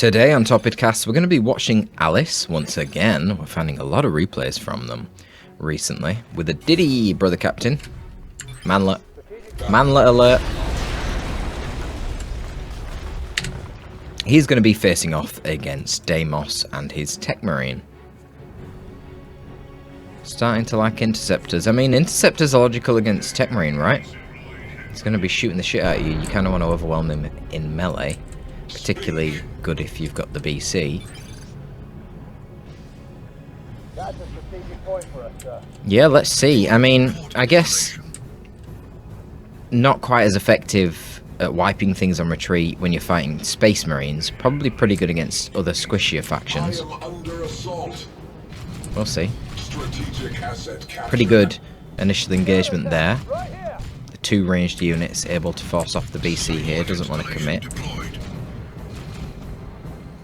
Today on Torpid Cast, we're going to be watching Alice once again. We're finding a lot of replays from them recently. With a Diddy, Brother Captain. Manlet alert. He's going to be facing off against Deimos and his Tech Marine. Starting to like Interceptors. I mean, Interceptors are logical against Tech Marine, right? He's going to be shooting the shit out of you. You kind of want to overwhelm him in melee. Particularly good if you've got the BC. That's a strategic point for us, sir. Yeah, let's see. I mean, I guess not quite as effective at wiping things on retreat when you're fighting Space Marines. Probably pretty good against other squishier factions. I am under assault. We'll see. Strategic asset capture. Pretty good initial engagement there. The two ranged units able to force off the BC here. Doesn't want to commit.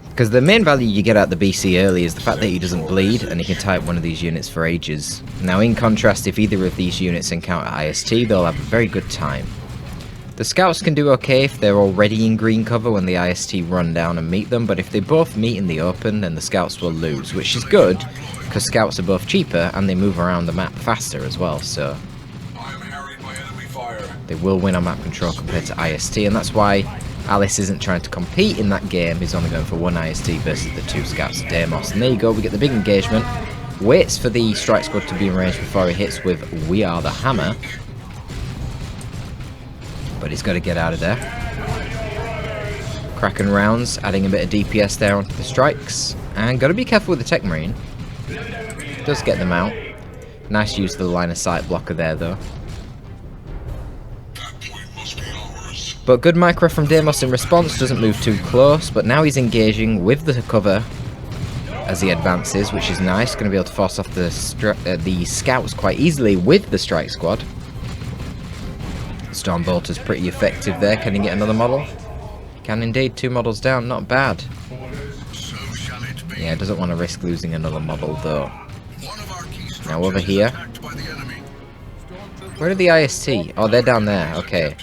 Because the main value you get out of the BC early is the fact that he doesn't bleed, and he can tie up one of these units for ages. Now, in contrast, if either of these units encounter IST, they'll have a very good time. The scouts can do okay if they're already in green cover when the IST run down and meet them, but if they both meet in the open, then the scouts will lose, which is good, because scouts are both cheaper, and they move around the map faster as well, so I am harried by enemy fire. they will win on map control compared to IST, and that's why Alice isn't trying to compete in that game. He's only going for one IST versus the two scouts of Deimos. And there you go, we get the big engagement. Waits for the strike squad to be in range before he hits with We Are the Hammer. But he's got to get out of there. Cracking rounds, adding a bit of DPS there onto the strikes. And got to be careful with the Tech Marine. Does get them out. Nice use of the line of sight blocker there though. But good micro from Deimos in response, doesn't move too close, but now he's engaging with the cover as he advances, which is nice. Going to be able to force off the scouts quite easily with the strike squad. Stormbolter's pretty effective there. Can he get another model? Can indeed. 2 models down, not bad. Yeah, doesn't want to risk losing another model though. Now over here. Where are the IST? Oh, they're down there. Okay.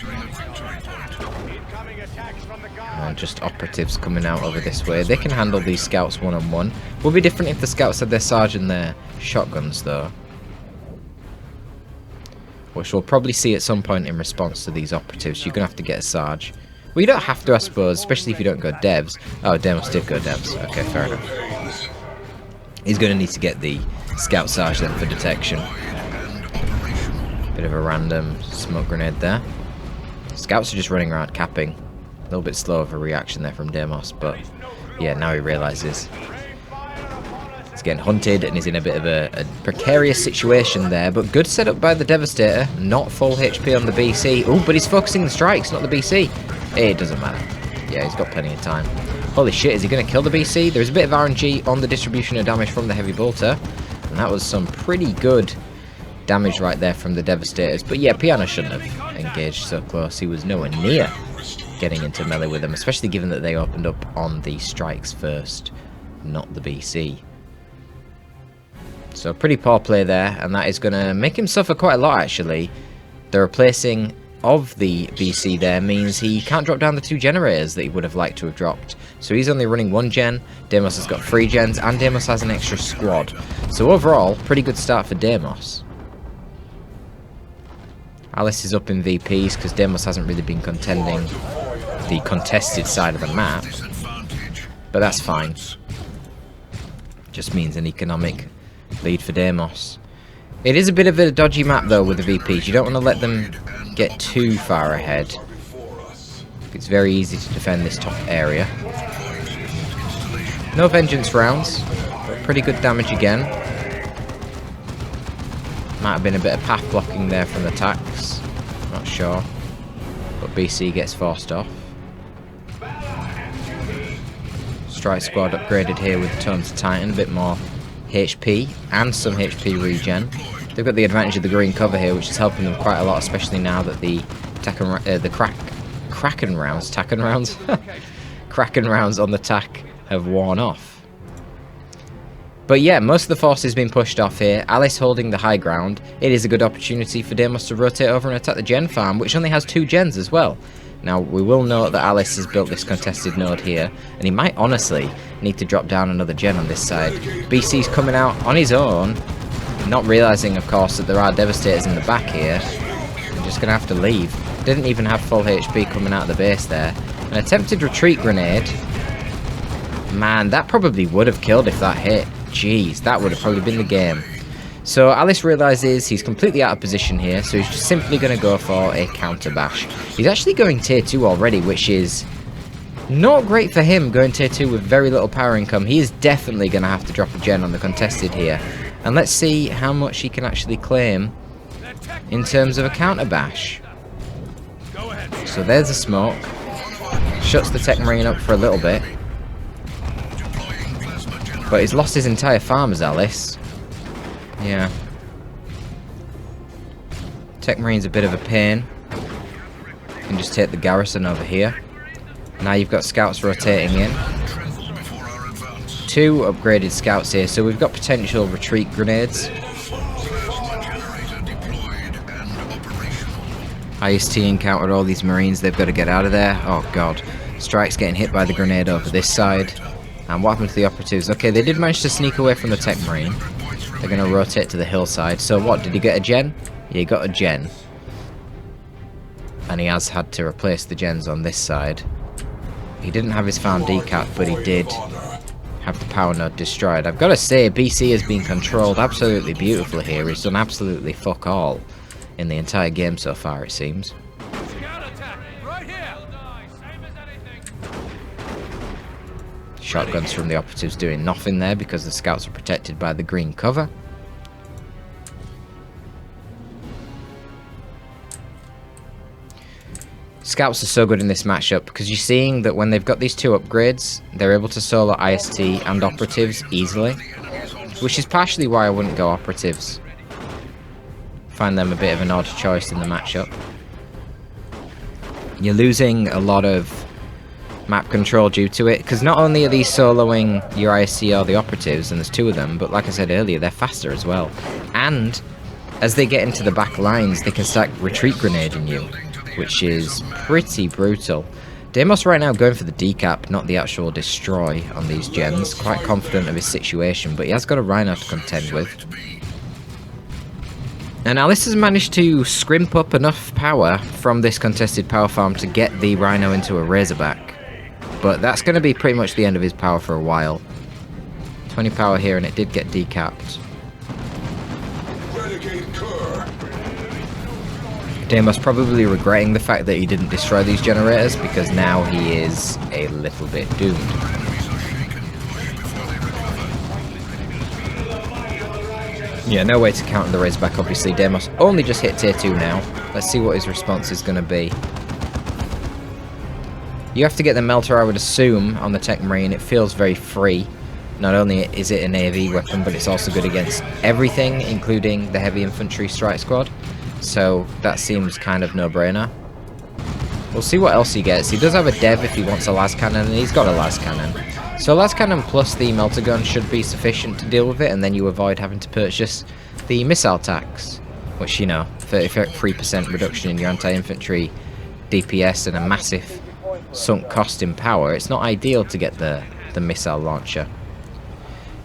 Just operatives coming out over this way. They can handle these scouts one-on-one. Will be different if the scouts had their Sarge and their shotguns though, which we'll probably see at some point in response to these operatives. You're gonna have to get a Sarge. Well, you don't have to, I suppose, especially if you don't go devs. Oh, Deimos did go devs. Okay, fair enough. He's gonna need to get the scout Sarge then for detection. Bit of a random smoke grenade there. Scouts are just running around capping. A little bit slow of a reaction there from Deimos, but yeah, now he realises he's getting hunted and he's in a bit of a precarious situation there, but good setup by the Devastator. Not full HP on the BC. Oh, but he's focusing the strikes, not the BC. It doesn't matter. Yeah, he's got plenty of time. Holy shit, is he going to kill the BC? There's a bit of RNG on the distribution of damage from the Heavy Bolter, and that was some pretty good damage right there from the Devastators. But yeah, Piano shouldn't have engaged so close. He was nowhere near getting into melee with them, especially given that they opened up on the strikes first, not the BC. So pretty poor play there, and that is going to make him suffer quite a lot actually. The replacing of the BC there means he can't drop down the 2 generators that he would have liked to have dropped. So he's only running 1 gen, Deimos has got 3 gens, and Deimos has an extra squad. So overall, pretty good start for Deimos. Alice is up in VPs because Deimos hasn't really been contending the contested side of the map, but that's fine. Just means an economic lead for Deimos. It is a bit of a dodgy map though with the VPs. You don't want to let them get too far ahead. It's very easy to defend this top area. No vengeance rounds, but pretty good damage again. Might have been a bit of path blocking there from the attacks, not sure, but BC gets forced off. Strike squad upgraded here with Tones of Titan, a bit more HP and some HP regen. They've got the advantage of the green cover here, which is helping them quite a lot, especially now that the Kraken rounds on the tack have worn off. But yeah, most of the force has been pushed off here. Alice holding the high ground. It is a good opportunity for Deimos to rotate over and attack the gen farm, which only has 2 gens as well. Now, we will note that Alice has built this contested node here, and he might honestly need to drop down another gen on this side. BC's coming out on his own, not realising, of course, that there are Devastators in the back here. I'm just going to have to leave. Didn't even have full HP coming out of the base there. An attempted retreat grenade. Man, that probably would have killed if that hit. Jeez, that would have probably been the game. So Alice realises he's completely out of position here, so he's just simply going to go for a counter bash. He's actually going tier 2 already, which is not great for him, going tier 2 with very little power income. He is definitely going to have to drop a gen on the contested here. And let's see how much he can actually claim in terms of a counter bash. So there's a smoke. Shuts the Tech Marine up for a little bit. But he's lost his entire farm as Alice. Yeah. Tech Marine's a bit of a pain. You can just take the garrison over here. Now you've got scouts rotating in. 2 upgraded scouts here, so we've got potential retreat grenades. IST encountered all these Marines, they've got to get out of there. Oh god. Strike's getting hit by the grenade over this side. And what happened to the operatives? Okay, they did manage to sneak away from the Tech Marine. They're going to rotate to the hillside. So what, did he get a gen? Yeah, he got a gen. And he has had to replace the gens on this side. He didn't have his farm decapped, but he did have the power node destroyed. I've got to say, BC has been controlled absolutely beautifully here. He's done absolutely fuck all in the entire game so far, it seems. Shotguns from the operatives doing nothing there because the scouts are protected by the green cover. Scouts are so good in this matchup because you're seeing that when they've got these 2 upgrades, they're able to solo IST and operatives easily, which is partially why I wouldn't go operatives. Find them a bit of an odd choice in the matchup. You're losing a lot of map control due to it, because not only are these soloing your IST or the operatives, and there's 2 of them, but like I said earlier, they're faster as well. And as they get into the back lines, they can start retreat grenading you, which is pretty brutal. Deimos right now going for the decap, not the actual destroy on these gens. Quite confident of his situation, but he has got a Rhino to contend with. And Alice has managed to scrimp up enough power from this contested power farm to get the Rhino into a Razorback. But that's going to be pretty much the end of his power for a while. 20 power here, and it did get decapped. Deimos probably regretting the fact that he didn't destroy these generators, because now he is a little bit doomed. Yeah, no way to counter the Razorback, obviously. Deimos only just hit tier 2 now. Let's see what his response is going to be. You have to get the Melter, I would assume, on the Tech Marine. It feels very free. Not only is it an AV weapon, but it's also good against everything, including the Heavy Infantry Strike Squad. So that seems kind of no-brainer. We'll see what else he gets. He does have a Dev if he wants a las cannon, and he's got a las cannon. So las cannon plus the Melter gun should be sufficient to deal with it, and then you avoid having to purchase the missile tax, which, you know, 33% reduction in your anti-infantry DPS and a massive sunk cost in power. It's not ideal to get the missile launcher.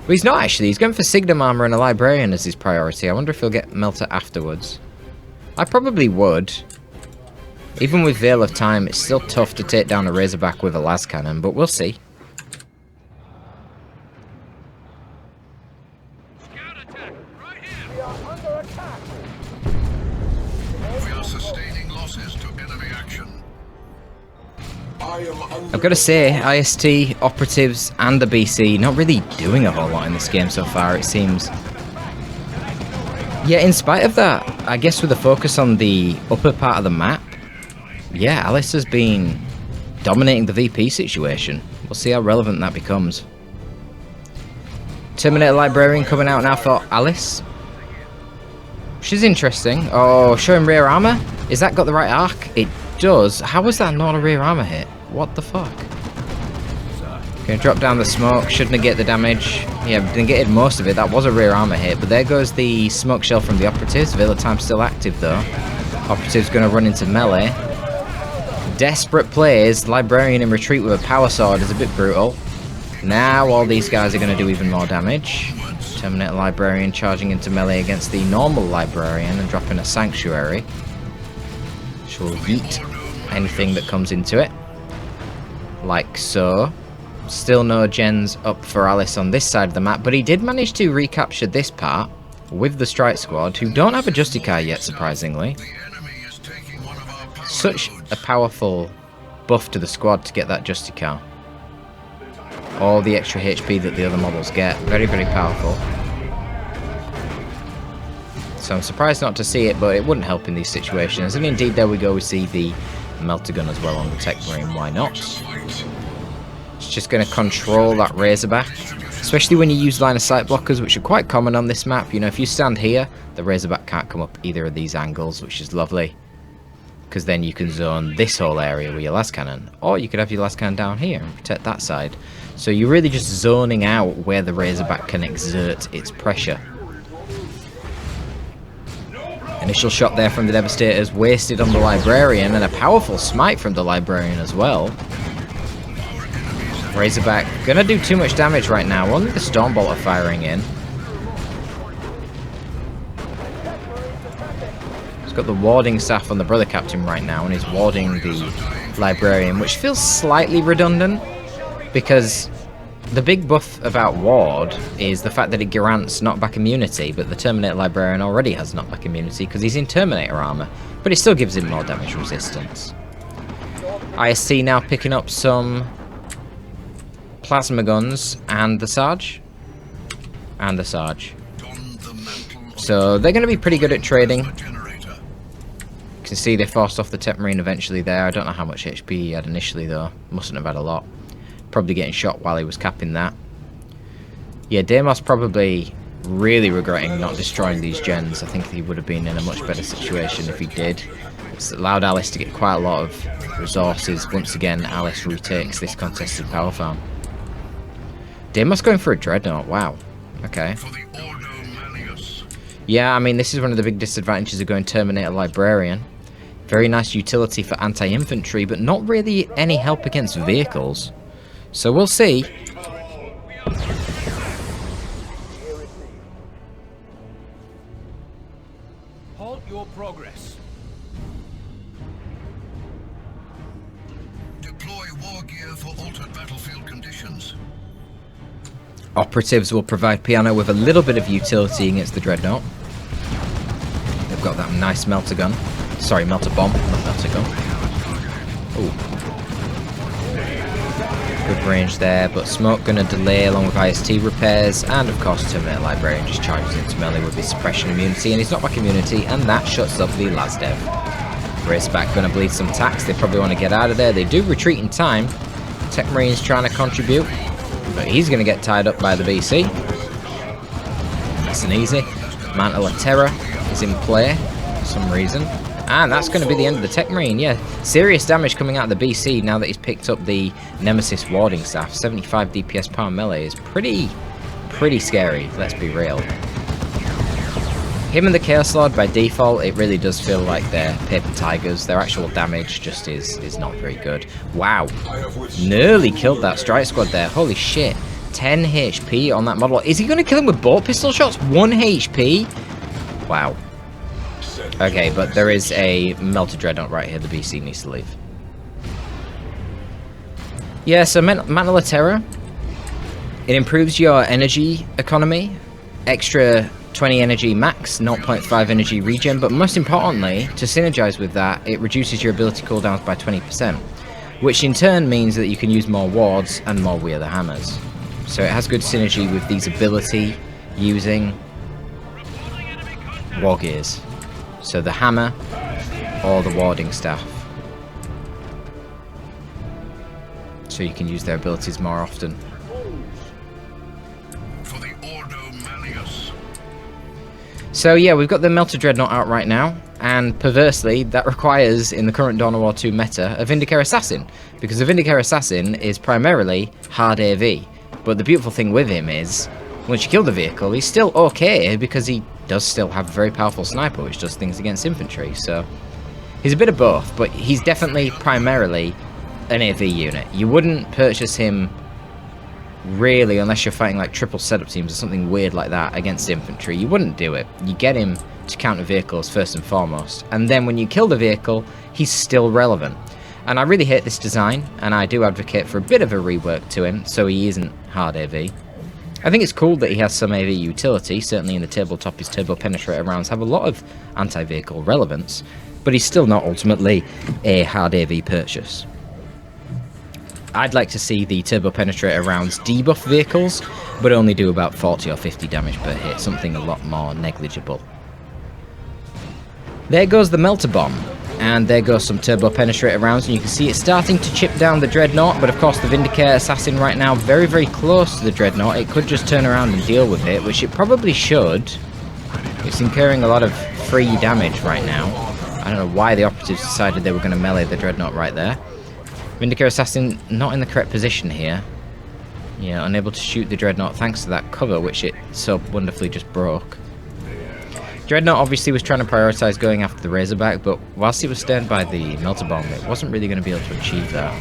But he's not actually. He's going for Signum Armor and a Librarian as his priority. I wonder if he'll get Melter afterwards. I probably would. Even with Veil of Time, it's still tough to take down a Razorback with a las cannon, but we'll see. I've got to say, IST, operatives, and the BC not really doing a whole lot in this game so far, it seems. Yeah, in spite of that, I guess with a focus on the upper part of the map, yeah, Alice has been dominating the VP situation. We'll see how relevant that becomes. Terminator Librarian coming out now for Alice. She's interesting. Oh, showing rear armor? Is that got the right arc? It does. How was that not a rear armor hit? What the fuck? Gonna drop down the smoke. Should negate the damage. Yeah, negated most of it. That was a rear armor hit. But there goes the smoke shell from the operatives. Veil of Time still active though. Operative's gonna run into melee. desperate plays, Librarian in retreat with a power sword is a bit brutal. Now all these guys are going to do even more damage. Terminator Librarian charging into melee against the normal Librarian and dropping a Sanctuary. She'll yeet anything that comes into it. Like so. Still no gens up for Alice on this side of the map, but he did manage to recapture this part with the Strike Squad, who don't have a Justicar yet, surprisingly. Such a powerful buff to the squad to get that Justicar. All the extra HP that the other models get. Very, very powerful. So I'm surprised not to see it, but it wouldn't help in these situations. And indeed, there we go, we see the Melter Gun as well on the Tech Marine. Why not? It's just going to control that Razorback. Especially when you use line of sight blockers, which are quite common on this map. You know, if you stand here, the Razorback can't come up either of these angles, which is lovely. Because then you can zone this whole area with your las cannon. Or you could have your las cannon down here and protect that side. So you're really just zoning out where the Razorback can exert its pressure. Initial shot there from the Devastators, wasted on the Librarian, and a powerful smite from the Librarian as well. Razorback gonna do too much damage right now, only the Stormbolt are firing in. He's got the warding staff on the Brother Captain right now, and he's warding the Librarian, which feels slightly redundant, because the big buff about ward is the fact that it grants knockback immunity, but the Terminator Librarian already has knockback immunity because he's in Terminator armor, but it still gives him more damage resistance. ISC now picking up some plasma guns and the Sarge. And the Sarge. So they're going to be pretty good at trading. You can see they forced off the Tech Marine eventually there. I don't know how much HP he had initially though. Mustn't have had a lot. Probably getting shot while he was capping that. Yeah, Deimos probably really regretting not destroying these gens. I think he would have been in a much better situation if he did. It's allowed Alice to get quite a lot of resources. Once again, Alice retakes this contested power farm. Deimos going for a Dreadnought, wow. Okay. Yeah, I mean, this is one of the big disadvantages of going Terminator Librarian. Very nice utility for anti-infantry, but not really any help against vehicles. So we'll see. Halt your progress. Deploy war gear for altered battlefield conditions. Operatives will provide Piano with a little bit of utility against the Dreadnought. They've got that nice melter gun. Sorry, melter bomb, not melter gun. Ooh. Good range there, but Smoke gonna delay along with IST repairs, and of course Terminator Librarian just charges into melee with his suppression immunity and his knockback immunity, and that shuts up the Lasdev. Razorback gonna bleed some tax, they probably want to get out of there. They do retreat in time. Tech Marine's trying to contribute, but he's gonna get tied up by the BC. Nice and easy. Mantle of Terror is in play for some reason. And that's going to be the end of the Tech Marine, yeah. Serious damage coming out of the BC now that he's picked up the Nemesis warding staff. 75 DPS power melee is pretty scary, let's be real. Him and the Chaos Lord, by default, it really does feel like they're paper tigers. Their actual damage just is not very good. Wow. Nearly killed that Strike Squad there. Holy shit. 10 HP on that model. Is he going to kill him with bolt pistol shots? 1 HP? Wow. Okay, but there is a Melter Dreadnought right here. The BC needs to leave. Yeah, so Mantle of Terror. It improves your energy economy. Extra 20 energy max, 0.5 energy regen, but most importantly, to synergize with that, it reduces your ability cooldowns by 20%, which in turn means that you can use more wards and more We Are the Hammers. So it has good synergy with these ability using war gears. So the hammer or the warding staff. So you can use their abilities more often. For the Ordo Malleus. So yeah, we've got the Melter Dreadnought out right now, and perversely, that requires, in the current Dawn of War 2 meta, a Vindicare Assassin, because the Vindicare Assassin is primarily hard AV. But the beautiful thing with him is, once you kill the vehicle, he's still okay, because he does still have a very powerful sniper, which does things against infantry, so He's a bit of both, but he's definitely primarily an AV unit. You wouldn't purchase him really unless you're fighting like triple setup teams or something weird like that against infantry. You wouldn't do it. You get him to counter vehicles first and foremost, and then when you kill the vehicle, he's still relevant. And I really hate this design, and I do advocate for a bit of a rework to him so he isn't hard AV. I think it's cool that he has some AV utility. Certainly in the tabletop, his turbo penetrator rounds have a lot of anti-vehicle relevance, but he's still not ultimately a hard AV purchase. I'd like to see the turbo penetrator rounds debuff vehicles, but only do about 40 or 50 damage per hit, something a lot more negligible. There goes the melter bomb, and there goes some turbo penetrator rounds, and you can see it's starting to chip down the dreadnought, but of course the Vindicator assassin right now very, very close to the dreadnought. It could just turn around and deal with it, which it probably should. It's incurring a lot of free damage right now. I don't know why the operatives decided they were going to melee the dreadnought right there. Vindicator assassin not in the correct position here. Yeah, unable to shoot the dreadnought thanks to that cover, which it so wonderfully just broke. Dreadnought obviously was trying to prioritise going after the Razorback, but whilst he was sterned by the Melter Bomb, it wasn't really going to be able to achieve that.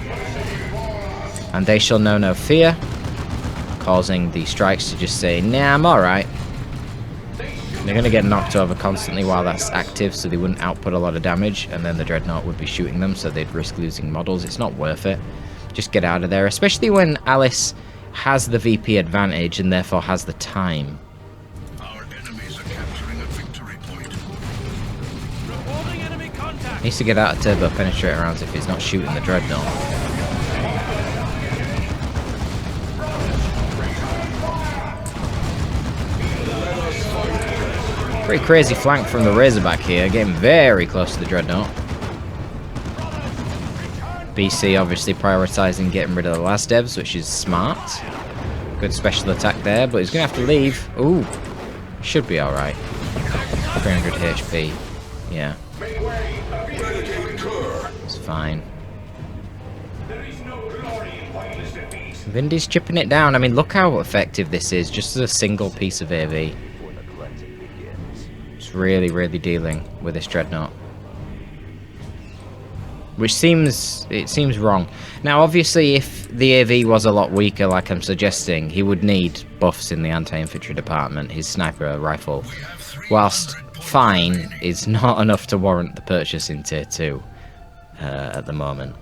And they shall know no fear, causing the strikes to just say, nah, I'm alright. They're going to get knocked over constantly while that's active, so they wouldn't output a lot of damage, and then the Dreadnought would be shooting them, so they'd risk losing models. It's not worth it. Just get out of there, especially when Alice has the VP advantage and therefore has the time. Needs to get out of turbo penetrator rounds if he's not shooting the Dreadnought. Pretty crazy flank from the Razorback here, getting very close to the Dreadnought. BC obviously prioritising getting rid of the last devs, which is smart. Good special attack there, but he's going to have to leave. Ooh, should be alright. 300 HP, yeah. It's fine. Vindy's chipping it down. I mean, look how effective this is, just as a single piece of AV. It's really, really dealing with this Dreadnought. Which seems wrong. Now, obviously, if the AV was a lot weaker, like I'm suggesting, he would need buffs in the anti-infantry department. His sniper rifle, whilst fine, is not enough to warrant the purchase in Tier 2 at the moment.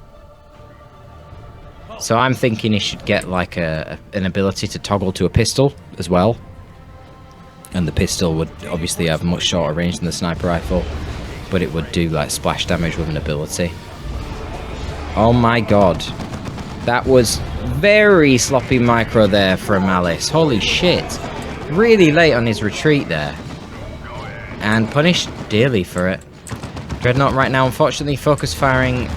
So I'm thinking he should get like an ability to toggle to a pistol as well. And the pistol would obviously have much shorter range than the sniper rifle, but it would do like splash damage with an ability. Oh my god. That was very sloppy micro there from Alice. Holy shit. Really late on his retreat there. And punished dearly for it. Dreadnought right now, unfortunately, focus firing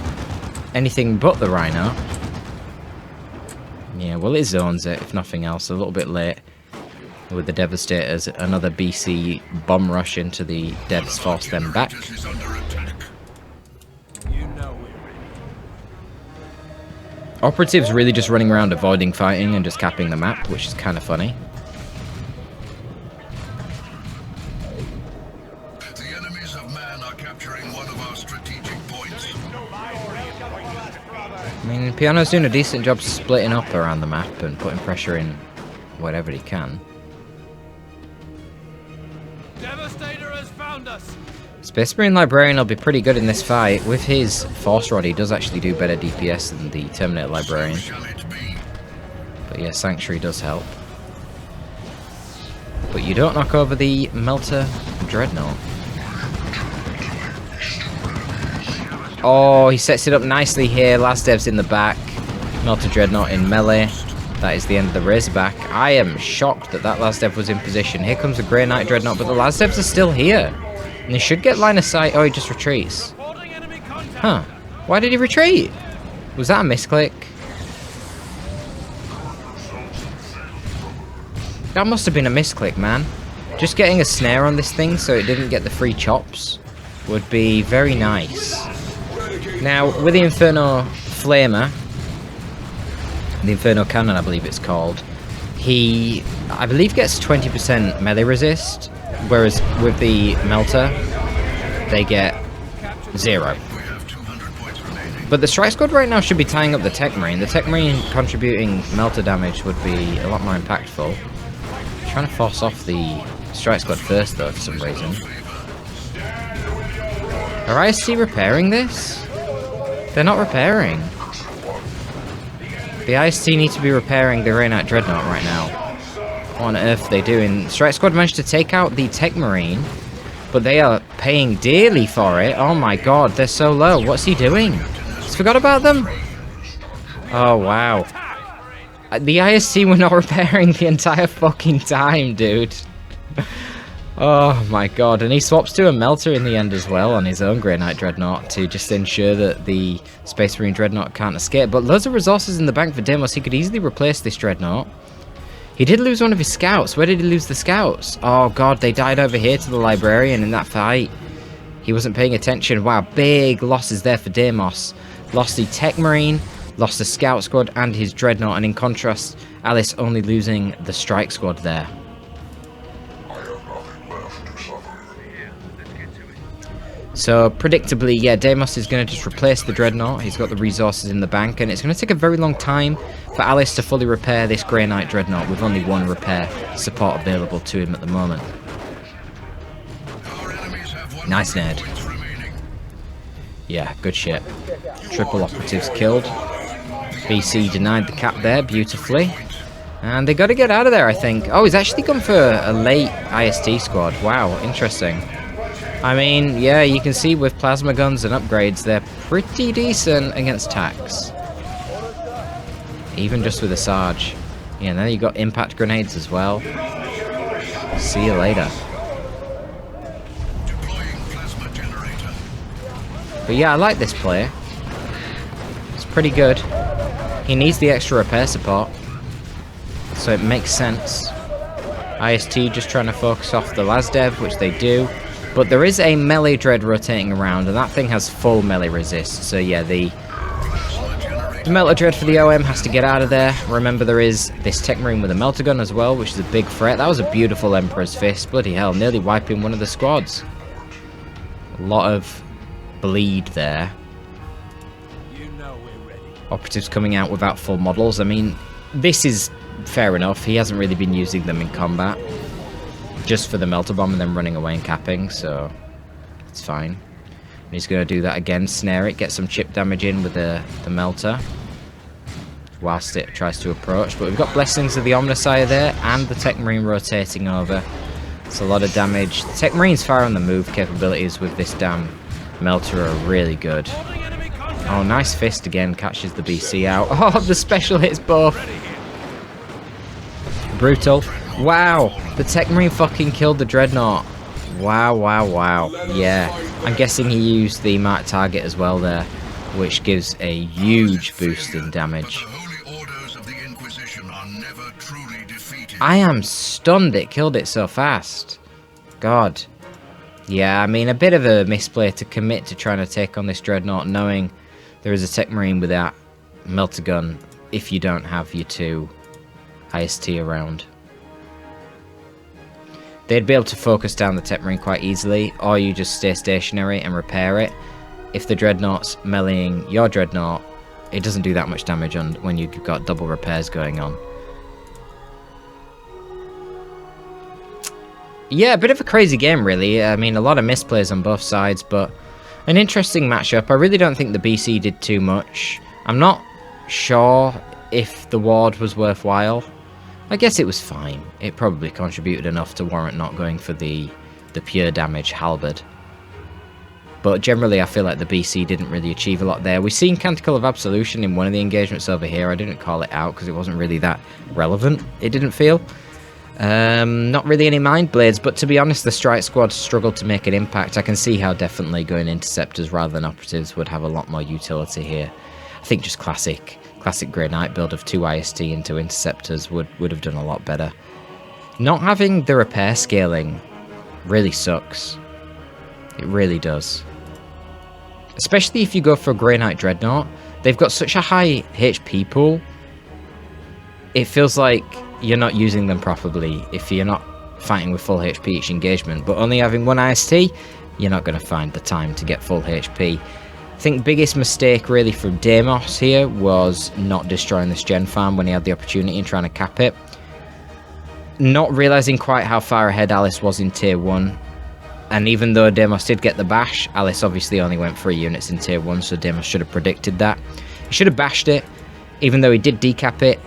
anything but the Rhino. Yeah, well, it zones it, if nothing else. A little bit late with the Devastators. Another BC bomb rush into the Devs, force them back. Operatives really just running around avoiding fighting and just capping the map, which is kind of funny. The enemies of man are capturing one of our strategic points. I mean, Piano's doing a decent job splitting up around the map and putting pressure in whatever he can. Devastator has found us. Space Marine Librarian will be pretty good in this fight. With his Force Rod, he does actually do better DPS than the Terminator Librarian. But yeah, Sanctuary does help. But you don't knock over the Melter Dreadnought. Oh, he sets it up nicely here. Last Dev's in the back. Melter Dreadnought in melee. That is the end of the Razorback. I am shocked that that last Dev was in position. Here comes the Grey Knight Dreadnought, but the last Devs are still here. And they should get line of sight. Oh, he just retreats. Huh. Why did he retreat? Was that a misclick? That must have been a misclick, man. Just getting a snare on this thing so it didn't get the free chops would be very nice. Now, with the Inferno Flamer, the Inferno Cannon, I believe it's called, he, I believe, gets 20% melee resist, whereas with the Melter, they get 0. We have 200 points remaining. But the Strike Squad right now should be tying up the Tech Marine. The Tech Marine contributing melter damage would be a lot more impactful. Trying to force off the Strike Squad first though for some reason. Are IST repairing this? They're not repairing. The IST need to be repairing the Grey Knight Dreadnought right now. What on earth are they doing? Strike Squad managed to take out the Tech Marine, but they are paying dearly for it. Oh my god, they're so low. What's he doing? Just forgot about them? Oh wow. The IST were not repairing the entire fucking time, dude. Oh my god, and he swaps to a Melter in the end as well on his own Grey Knight Dreadnought to just ensure that the Space Marine Dreadnought can't escape. But loads of resources in the bank for Deimos. He could easily replace this Dreadnought. He did lose one of his scouts. Where did he lose the scouts? Oh god, they died over here to the Librarian in that fight. He wasn't paying attention. Wow, big losses there for Deimos. Lost the Tech Marine, lost the Scout Squad and his Dreadnought, and in contrast, Alice only losing the Strike Squad there. So, predictably, yeah, Deimos is going to just replace the Dreadnought. He's got the resources in the bank, and it's going to take a very long time for Alice to fully repair this Grey Knight Dreadnought with only one repair support available to him at the moment. Nice nade. Yeah, good shit. Triple operatives killed. BC denied the cap there beautifully. And they got to get out of there, I think. Oh, he's actually gone for a late IST squad. Wow, interesting. I mean, yeah, you can see with plasma guns and upgrades, they're pretty decent against tax. Even just with a Sarge. Yeah, now you got impact grenades as well. See you later. But yeah, I like this player. It's pretty good. He needs the extra repair support, so it makes sense. IST just trying to focus off the Lasdev, which they do. But there is a melee dread rotating around, and that thing has full melee resist. So yeah, the melee dread for the OM has to get out of there. Remember, there is this Tech Marine with a melter gun as well, which is a big threat. That was a beautiful Emperor's Fist. Bloody hell, nearly wiping one of the squads. A lot of bleed there. Operatives coming out without full models. I mean, this is fair enough. He hasn't really been using them in combat. Just for the melter bomb and then running away and capping, so it's fine. And he's going to do that again, snare it, get some chip damage in with the melter whilst it tries to approach. But we've got Blessings of the Omnissiah there and the Tech Marine rotating over. It's a lot of damage. The Tech Marine's fire on the move capabilities with this damn melter are really good. Oh, nice fist again, catches the BC out. Oh, the special hits both. Brutal. Wow, the Tech Marine fucking killed the Dreadnought. Wow, wow, wow. Yeah, I'm guessing he used the marked target as well there, which gives a huge boost in damage. I am stunned it killed it so fast. God. Yeah, I mean, a bit of a misplay to commit to trying to take on this Dreadnought, knowing there is a Tech Marine with that melter gun if you don't have your two IST around. They'd be able to focus down the Tech Marine quite easily, or you just stay stationary and repair it. If the Dreadnought's meleeing your Dreadnought, it doesn't do that much damage on when you've got double repairs going on. Yeah, a bit of a crazy game, really. I mean, a lot of misplays on both sides, but an interesting matchup. I really don't think the BC did too much. I'm not sure if the ward was worthwhile. I guess it was fine. It probably contributed enough to warrant not going for the pure damage halberd. But generally I feel like the BC didn't really achieve a lot there. We've seen Canticle of Absolution in one of the engagements over here. I didn't call it out because it wasn't really that relevant, it didn't feel. Not really any Mind Blades, but to be honest, the Strike Squad struggled to make an impact. I can see how definitely going Interceptors rather than Operatives would have a lot more utility here. I think just classic Grey Knight build of 2 IST into Interceptors would have done a lot better. Not having the repair scaling really sucks. It really does. Especially if you go for a Grey Knight Dreadnought. They've got such a high HP pool. It feels like you're not using them properly if you're not fighting with full HP each engagement. But only having one IST you're not going to find the time to get full HP. I think biggest mistake really from Deimos here was not destroying this gen farm when he had the opportunity and trying to cap it. Not realising quite how far ahead Alice was in tier 1. And even though Deimos did get the bash, Alice obviously only went 3 units in tier 1, so Deimos should have predicted that. He should have bashed it. Even though he did decap it,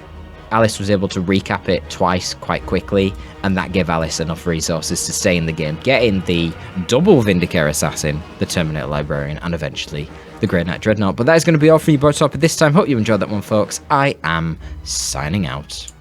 Alice was able to recap it twice quite quickly, and that gave Alice enough resources to stay in the game, getting the double Vindicator Assassin, the Terminator Librarian, and eventually the Grey Knight Dreadnought. But that is going to be all for you, boys, up at this time. Hope you enjoyed that one, folks. I am signing out.